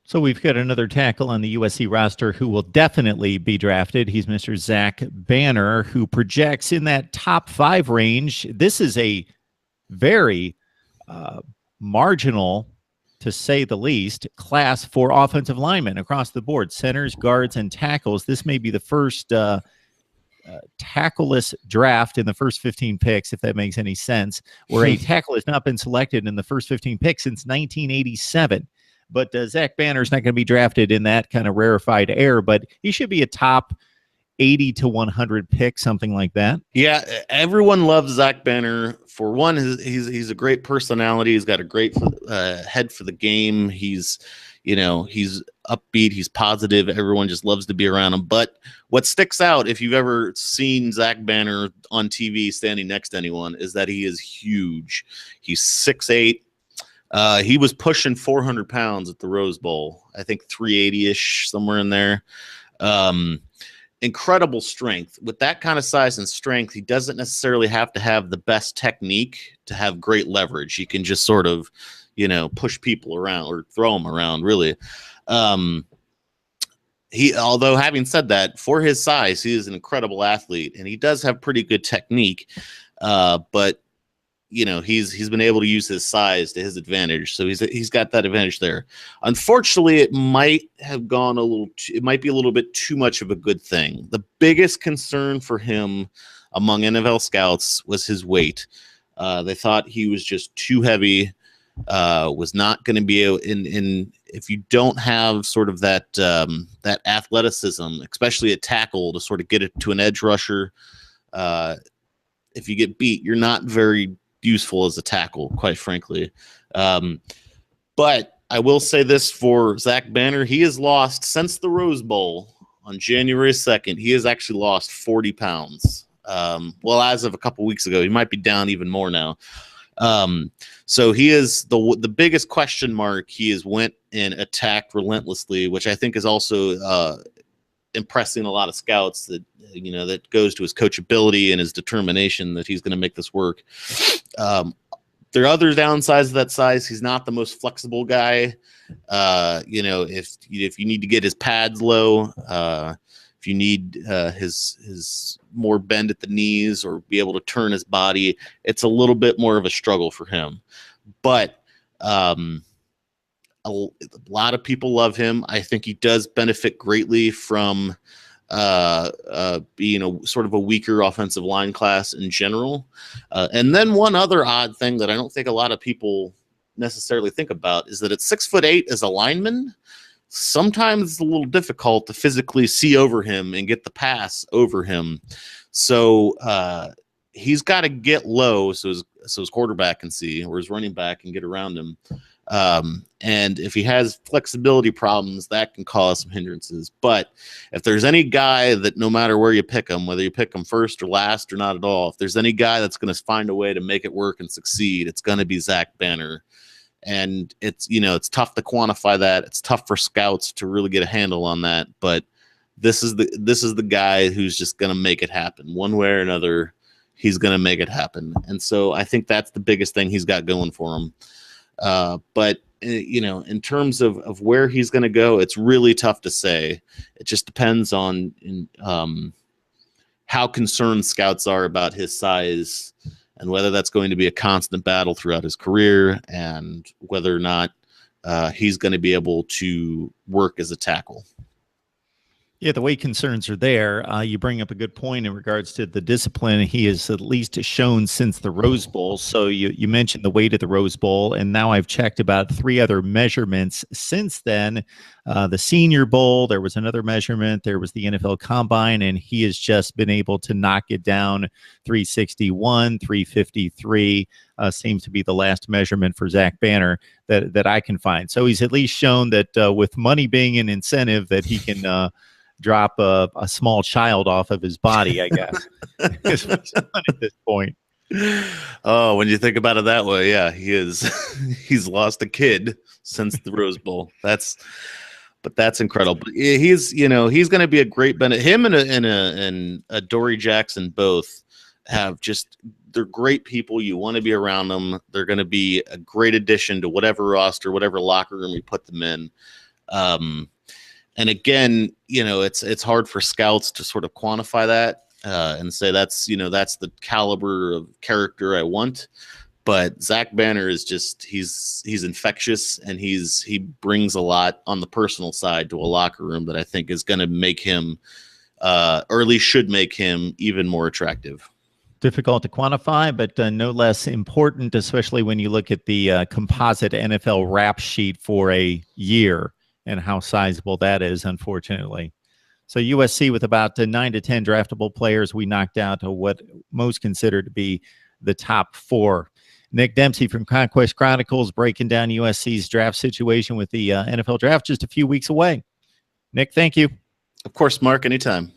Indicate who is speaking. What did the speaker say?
Speaker 1: So we've got another tackle on the USC roster who will definitely be drafted. He's Mr. Zach Banner, who projects in that top 5 range. This is a very uh, marginal, to say the least, class for offensive linemen across the board, centers, guards, and tackles. This may be the first tackleless draft in the first 15 picks, if that makes any sense, where a tackle has not been selected in the first 15 picks since 1987. But Zach Banner's not going to be drafted in that kind of rarefied air, but he should be a top 80 to 100 pick, something like that.
Speaker 2: Yeah, everyone loves Zach Banner. For one, he's a great personality. He's got a great head for the game. He's upbeat. He's positive. Everyone just loves to be around him. But what sticks out, if you've ever seen Zach Banner on TV standing next to anyone, is that he is huge. He's 6'8". He was pushing 400 pounds at the Rose Bowl. I think 380-ish, somewhere in there. Incredible strength. With that kind of size and strength, he doesn't necessarily have to have the best technique to have great leverage. He can just sort of, push people around or throw them around, really. Although having said that, for his size, he is an incredible athlete, and he does have pretty good technique. But he's been able to use his size to his advantage, so he's got that advantage there. Unfortunately, it might be a little bit too much of a good thing. The biggest concern for him among NFL scouts was his weight. They thought he was just too heavy, was not going to be able, if you don't have sort of that athleticism, especially at tackle, to sort of get it to an edge rusher, if you get beat, you're not very useful as a tackle, quite frankly. But I will say this for Zach Banner: he has lost since the Rose Bowl on January 2nd. He has actually lost 40 pounds. As of a couple weeks ago, he might be down even more now. So he is the biggest question mark. He has went and attacked relentlessly, which I think is also impressing a lot of scouts, that that goes to his coachability and his determination that he's going to make this work. There are other downsides of that size. He's not the most flexible guy. If you need to get his pads low, if you need his more bend at the knees or be able to turn his body, it's a little bit more of a struggle for him. But a lot of people love him. I think he does benefit greatly from being sort of a weaker offensive line class in general. And then one other odd thing that I don't think a lot of people necessarily think about is that at 6'8" as a lineman, sometimes it's a little difficult to physically see over him and get the pass over him. So he's got to get low so his quarterback can see, or his running back can get around him. And if he has flexibility problems, that can cause some hindrances. But if there's any guy that, no matter where you pick him, whether you pick him first or last or not at all, if there's any guy that's going to find a way to make it work and succeed, it's going to be Zach Banner. And it's tough to quantify that. It's tough for scouts to really get a handle on that. But this is the guy who's just going to make it happen one way or another. He's going to make it happen. And so I think that's the biggest thing he's got going for him. But in terms of where he's going to go, it's really tough to say. It just depends on how concerned scouts are about his size, and whether that's going to be a constant battle throughout his career, and whether or not he's going to be able to work as a tackle.
Speaker 1: Yeah, the weight concerns are there. You bring up a good point in regards to the discipline he has at least shown since the Rose Bowl. So you mentioned the weight of the Rose Bowl, and now I've checked about 3 other measurements since then. The Senior Bowl, there was another measurement. There was the NFL Combine, and he has just been able to knock it down. 361, 353 seems to be the last measurement for Zach Banner that I can find. So he's at least shown that with money being an incentive, that he can drop a small child off of his body, I guess, at this point.
Speaker 2: Oh, when you think about it that way, yeah, he's lost a kid since the Rose Bowl. That's incredible. He's going to be a great benefit. Him and Dory Jackson both they're great people. You want to be around them. They're going to be a great addition to whatever roster, whatever locker room you put them in. And again, it's hard for scouts to sort of quantify that and say that's the caliber of character I want. But Zach Banner is just he's infectious, and he brings a lot on the personal side to a locker room that I think is going to make him, or at least should make him, even more attractive.
Speaker 1: Difficult to quantify, but no less important, especially when you look at the composite NFL rap sheet for a year and how sizable that is, unfortunately. So USC with about 9 to 10 draftable players, we knocked out what most consider to be the top 4. Nick Dempsey from Conquest Chronicles breaking down USC's draft situation with the NFL draft just a few weeks away. Nick, thank you.
Speaker 2: Of course, Mark, anytime.